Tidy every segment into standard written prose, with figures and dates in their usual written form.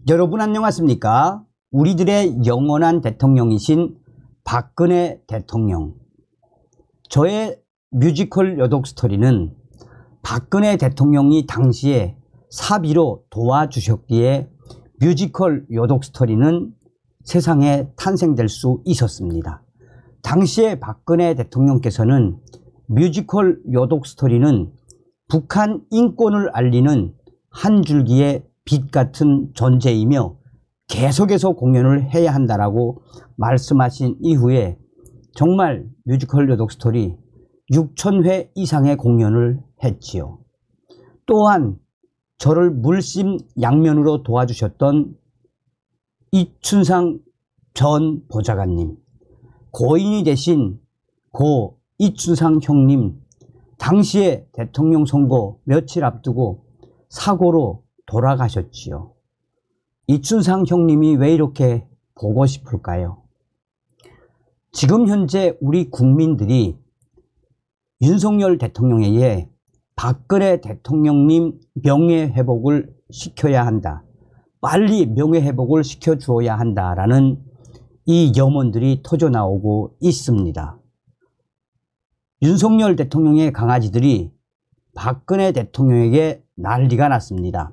여러분 안녕하십니까? 우리들의 영원한 대통령이신 박근혜 대통령. 저의 뮤지컬 요독 스토리는 박근혜 대통령이 당시에 사비로 도와주셨기에 뮤지컬 요독 스토리는 세상에 탄생될 수 있었습니다. 당시에 박근혜 대통령께서는 뮤지컬 요독 스토리는 북한 인권을 알리는 한 줄기의 빛 같은 존재이며 계속해서 공연을 해야 한다라고 말씀하신 이후에 정말 뮤지컬 요독 스토리 6,000회 이상의 공연을 했지요. 또한 저를 물심 양면으로 도와주셨던 이춘상 전 보좌관님, 고인이 되신 고 이춘상 형님, 당시에 대통령 선거 며칠 앞두고 사고로 돌아가셨지요. 이춘상 형님이 왜 이렇게 보고 싶을까요? 지금 현재 우리 국민들이 윤석열 대통령에게 박근혜 대통령님 명예회복을 시켜야 한다, 빨리 명예회복을 시켜주어야 한다라는 이 염원들이 터져나오고 있습니다. 윤석열 대통령의 강아지들이 박근혜 대통령에게 난리가 났습니다.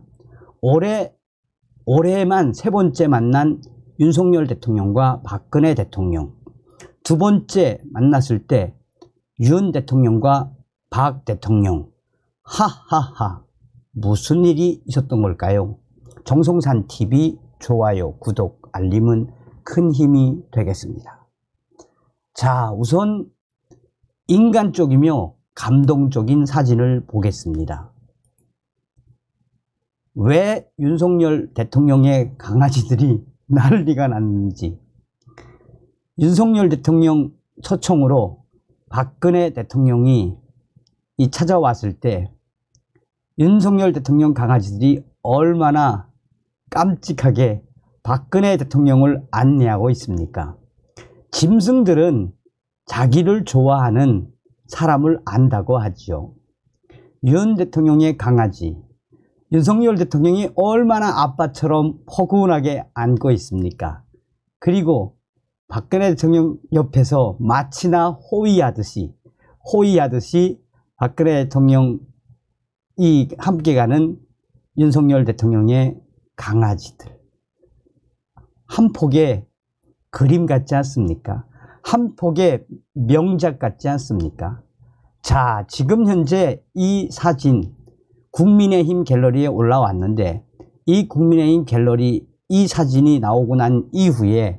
올해만 세 번째 만난 윤석열 대통령과 박근혜 대통령, 두 번째 만났을 때 윤 대통령과 박 대통령, 하하하, 무슨 일이 있었던 걸까요? 정성산 TV 좋아요, 구독, 알림은 큰 힘이 되겠습니다. 자, 우선 인간적이며 감동적인 사진을 보겠습니다. 왜 윤석열 대통령의 강아지들이 난리가 났는지. 윤석열 대통령 초청으로 박근혜 대통령이 찾아왔을 때 윤석열 대통령 강아지들이 얼마나 깜찍하게 박근혜 대통령을 안내하고 있습니까? 짐승들은 자기를 좋아하는 사람을 안다고 하지요. 윤 대통령의 강아지, 윤석열 대통령이 얼마나 아빠처럼 포근하게 안고 있습니까? 그리고 박근혜 대통령 옆에서 마치나 호위하듯이 박근혜 대통령이 함께 가는 윤석열 대통령의 강아지들. 한 폭의 그림 같지 않습니까? 한 폭의 명작 같지 않습니까? 자, 지금 현재 이 사진 국민의힘 갤러리에 올라왔는데, 이 국민의힘 갤러리 이 사진이 나오고 난 이후에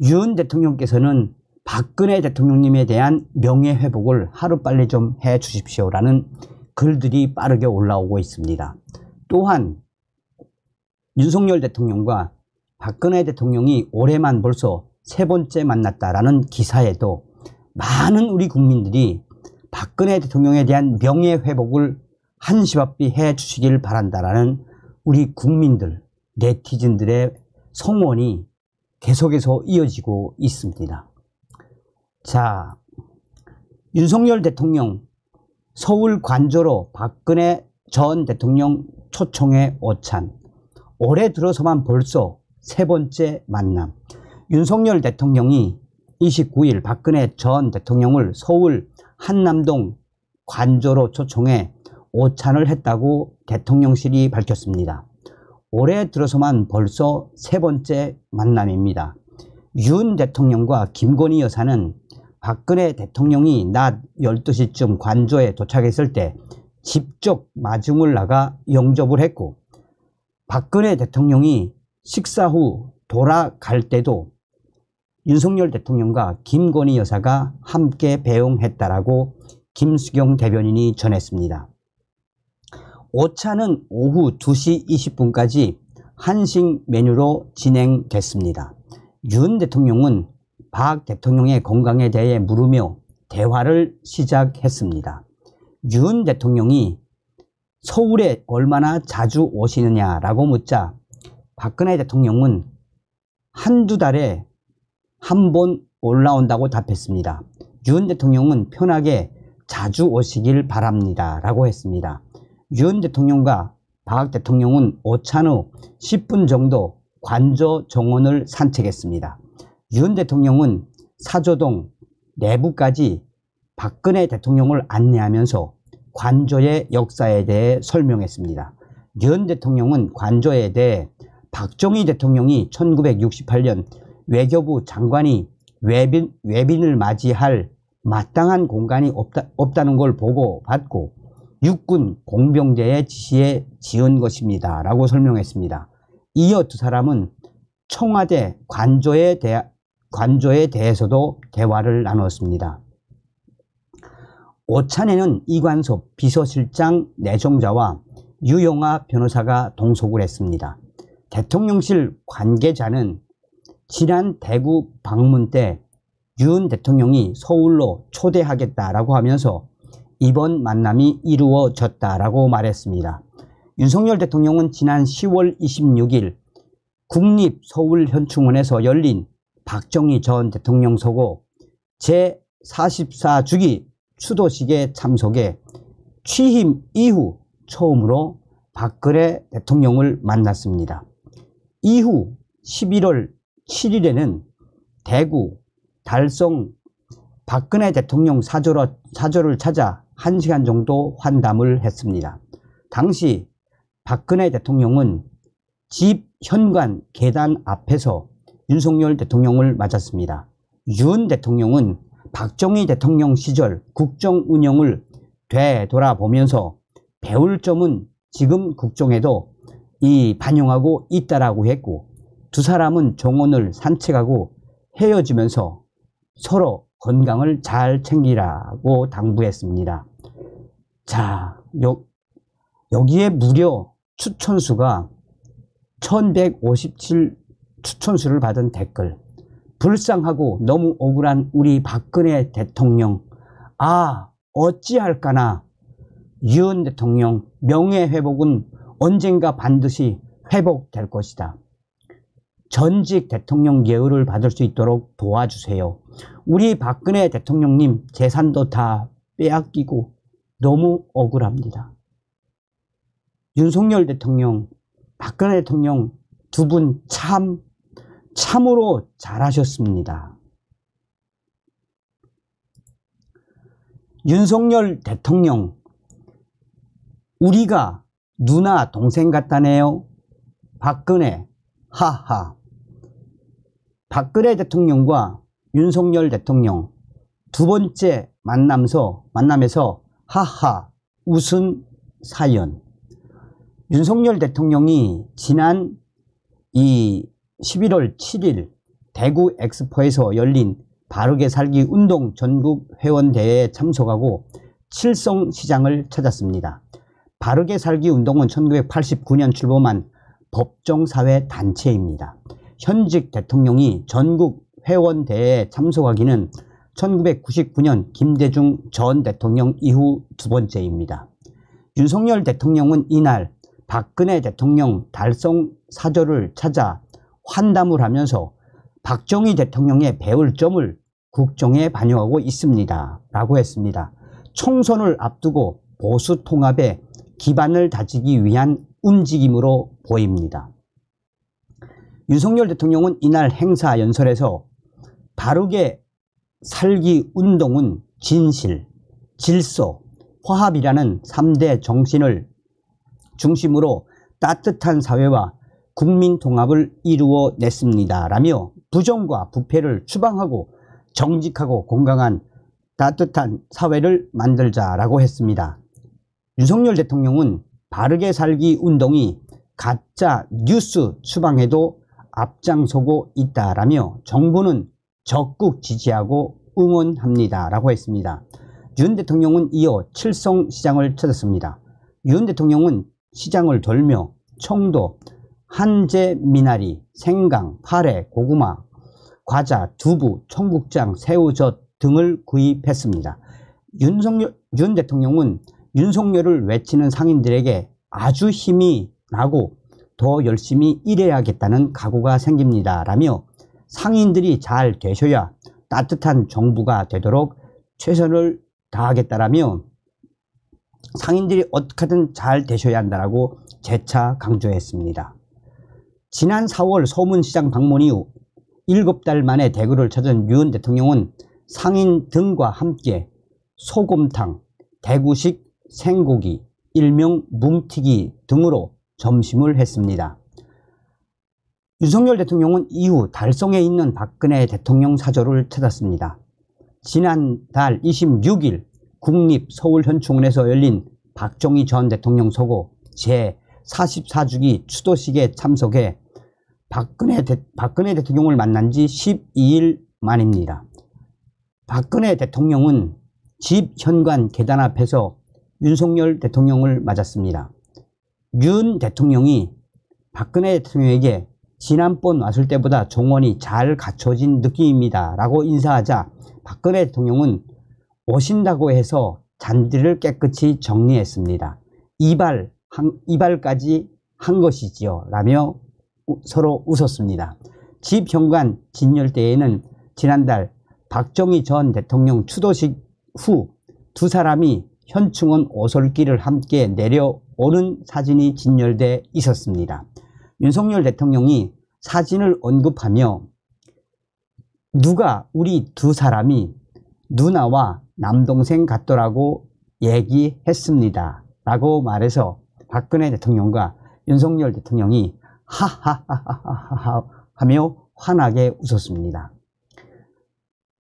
윤 대통령께서는 박근혜 대통령님에 대한 명예회복을 하루빨리 좀 해 주십시오라는 글들이 빠르게 올라오고 있습니다. 또한 윤석열 대통령과 박근혜 대통령이 올해만 벌써 세 번째 만났다라는 기사에도 많은 우리 국민들이 박근혜 대통령에 대한 명예회복을 한시바삐 해 주시길 바란다라는 우리 국민들, 네티즌들의 성원이 계속해서 이어지고 있습니다. 자, 윤석열 대통령 서울 관저로 박근혜 전 대통령 초청의 오찬. 올해 들어서만 벌써 세 번째 만남. 윤석열 대통령이 29일 박근혜 전 대통령을 서울 한남동 관저로 초청해 오찬을 했다고 대통령실이 밝혔습니다. 올해 들어서만 벌써 세 번째 만남입니다. 윤 대통령과 김건희 여사는 박근혜 대통령이 낮 12시쯤 관저에 도착했을 때 직접 마중을 나가 영접을 했고, 박근혜 대통령이 식사 후 돌아갈 때도 윤석열 대통령과 김건희 여사가 함께 배웅했다라고 김수경 대변인이 전했습니다. 오찬은 오후 2시 20분까지 한식 메뉴로 진행됐습니다. 윤 대통령은 박 대통령의 건강에 대해 물으며 대화를 시작했습니다. 윤 대통령이 서울에 얼마나 자주 오시느냐라고 묻자 박근혜 대통령은 한두 달에 한 번 올라온다고 답했습니다. 윤 대통령은 편하게 자주 오시길 바랍니다 라고 했습니다. 윤 대통령과 박 대통령은 오찬 후 10분 정도 관저 정원을 산책했습니다. 윤 대통령은 사조동 내부까지 박근혜 대통령을 안내하면서 관저의 역사에 대해 설명했습니다. 윤 대통령은 관저에 대해 박정희 대통령이 1968년 외교부 장관이 외빈을 맞이할 마땅한 공간이 없다는 걸 보고 받고 육군 공병대의 지시에 지은 것입니다 라고 설명했습니다. 이어 두 사람은 청와대 관저에 대해서도 대화를 나눴습니다. 오찬에는 이관섭 비서실장 내정자와 유영아 변호사가 동석을 했습니다. 대통령실 관계자는 지난 대구 방문 때 윤 대통령이 서울로 초대하겠다라고 하면서 이번 만남이 이루어졌다라고 말했습니다. 윤석열 대통령은 지난 10월 26일 국립서울현충원에서 열린 박정희 전 대통령 서고 제44주기 추도식에 참석해 취임 이후 처음으로 박근혜 대통령을 만났습니다. 이후 11월 7일에는 대구 달성 박근혜 대통령 사저를 찾아 1시간 정도 환담을 했습니다. 당시 박근혜 대통령은 집 현관 계단 앞에서 윤석열 대통령을 맞았습니다. 윤 대통령은 박정희 대통령 시절 국정 운영을 되돌아보면서 배울 점은 지금 국정에도 반영하고 있다라고 했고, 두 사람은 정원을 산책하고 헤어지면서 서로 건강을 잘 챙기라고 당부했습니다. 자, 여기에 무려 추천수가 1157 추천수를 받은 댓글. 불쌍하고 너무 억울한 우리 박근혜 대통령. 어찌할까나. 윤 대통령 명예회복은 언젠가 반드시 회복될 것이다. 전직 대통령 예우를 받을 수 있도록 도와주세요. 우리 박근혜 대통령님 재산도 다 빼앗기고 너무 억울합니다. 윤석열 대통령, 박근혜 대통령 두 분 참으로 잘하셨습니다. 윤석열 대통령, 우리가 누나 동생 같다네요. 박근혜, 하하. 박근혜 대통령과 윤석열 대통령 두 번째 만남에서 하하 웃은 사연. 윤석열 대통령이 지난 11월 7일 대구 엑스포에서 열린 바르게 살기 운동 전국 회원대회에 참석하고 칠성시장을 찾았습니다. 바르게 살기 운동은 1989년 출범한 법정사회 단체입니다. 현직 대통령이 전국 회원대회에 참석하기는 1999년 김대중 전 대통령 이후 두 번째입니다. 윤석열 대통령은 이날 박근혜 대통령 달성 사저를 찾아 환담을 하면서 박정희 대통령의 배울 점을 국정에 반영하고 있습니다 라고 했습니다. 총선을 앞두고 보수 통합의 기반을 다지기 위한 움직임으로 보입니다. 윤석열 대통령은 이날 행사 연설에서 바르게 살기 운동은 진실, 질서, 화합이라는 3대 정신을 중심으로 따뜻한 사회와 국민 통합을 이루어냈습니다 라며 부정과 부패를 추방하고 정직하고 건강한 따뜻한 사회를 만들자라고 했습니다. 윤석열 대통령은 바르게 살기 운동이 가짜 뉴스 추방에도 앞장서고 있다라며 정부는 적극 지지하고 응원합니다 라고 했습니다. 윤 대통령은 이어 칠성시장을 찾았습니다. 윤 대통령은 시장을 돌며 청도, 한제 미나리, 생강, 파래, 고구마, 과자, 두부, 청국장, 새우젓 등을 구입했습니다. 윤 대통령은 윤석열을 외치는 상인들에게 아주 힘이 나고 더 열심히 일해야겠다는 각오가 생깁니다 라며 상인들이 잘 되셔야 따뜻한 정부가 되도록 최선을 다하겠다라며 상인들이 어떻게든 잘 되셔야 한다라고 재차 강조했습니다. 지난 4월 서문시장 방문 이후 7달 만에 대구를 찾은 윤 대통령은 상인 등과 함께 소곰탕, 대구식 생고기, 일명 뭉티기 등으로 점심을 했습니다. 윤석열 대통령은 이후 달성에 있는 박근혜 대통령 사저를 찾았습니다. 지난달 26일 국립서울현충원에서 열린 박정희 전 대통령 서고 제44주기 추도식에 참석해 박근혜 대통령을 만난 지 12일 만입니다. 박근혜 대통령은 집 현관 계단 앞에서 윤석열 대통령을 맞았습니다. 윤 대통령이 박근혜 대통령에게 지난번 왔을 때보다 정원이 잘 갖춰진 느낌입니다 라고 인사하자 박근혜 대통령은 오신다고 해서 잔디를 깨끗이 정리했습니다. 이발까지 한 것이지요 라며 서로 웃었습니다. 집 현관 진열대에는 지난달 박정희 전 대통령 추도식 후 두 사람이 현충원 오솔길을 함께 내려오는 사진이 진열돼 있었습니다. 윤석열 대통령이 사진을 언급하며 누가 우리 두 사람이 누나와 남동생 같더라고 얘기했습니다 라고 말해서 박근혜 대통령과 윤석열 대통령이 하하하하하 하며 환하게 웃었습니다.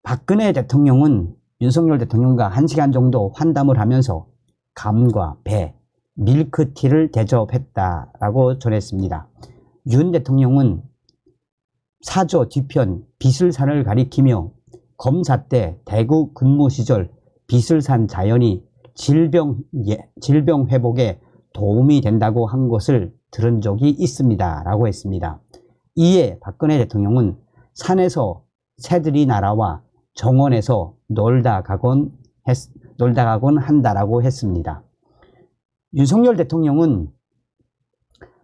박근혜 대통령은 윤석열 대통령과 1시간 정도 환담을 하면서 감과 배, 밀크티를 대접했다라고 전했습니다. 윤 대통령은 사저 뒤편 비슬산을 가리키며 검사 때 대구 근무 시절 비슬산 자연이 질병 회복에 도움이 된다고 한 것을 들은 적이 있습니다 라고 했습니다. 이에 박근혜 대통령은 산에서 새들이 날아와 정원에서 놀다 가곤 한다라고 했습니다. 윤석열 대통령은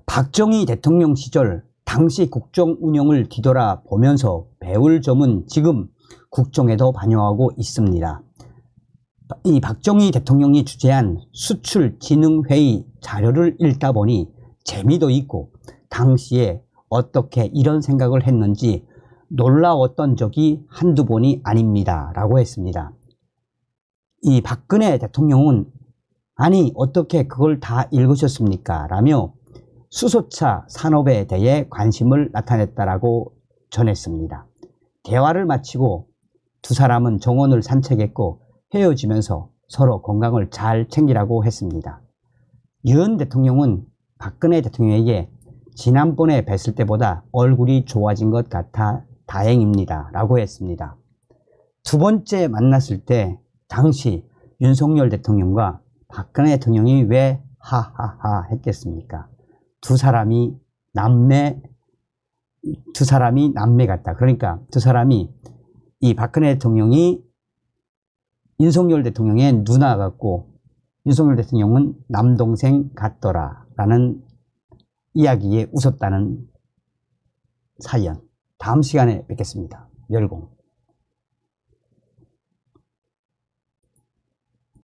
박정희 대통령 시절 당시 국정 운영을 뒤돌아 보면서 배울 점은 지금 국정에도 반영하고 있습니다. 이 박정희 대통령이 주재한 수출진흥회의 자료를 읽다 보니 재미도 있고 당시에 어떻게 이런 생각을 했는지 놀라웠던 적이 한두 번이 아닙니다 라고 했습니다. 이 박근혜 대통령은 아니 어떻게 그걸 다 읽으셨습니까 라며 수소차 산업에 대해 관심을 나타냈다라고 전했습니다. 대화를 마치고 두 사람은 정원을 산책했고 헤어지면서 서로 건강을 잘 챙기라고 했습니다. 윤 대통령은 박근혜 대통령에게 지난번에 뵀을 때보다 얼굴이 좋아진 것 같아 다행입니다 라고 했습니다. 두 번째 만났을 때 당시 윤석열 대통령과 박근혜 대통령이 왜 하하하 했겠습니까? 두 사람이 남매 같다. 그러니까 두 사람이 이 박근혜 대통령이 윤석열 대통령의 누나 같고 윤석열 대통령은 남동생 같더라 라는 이야기에 웃었다는 사연. 다음 시간에 뵙겠습니다. 열공.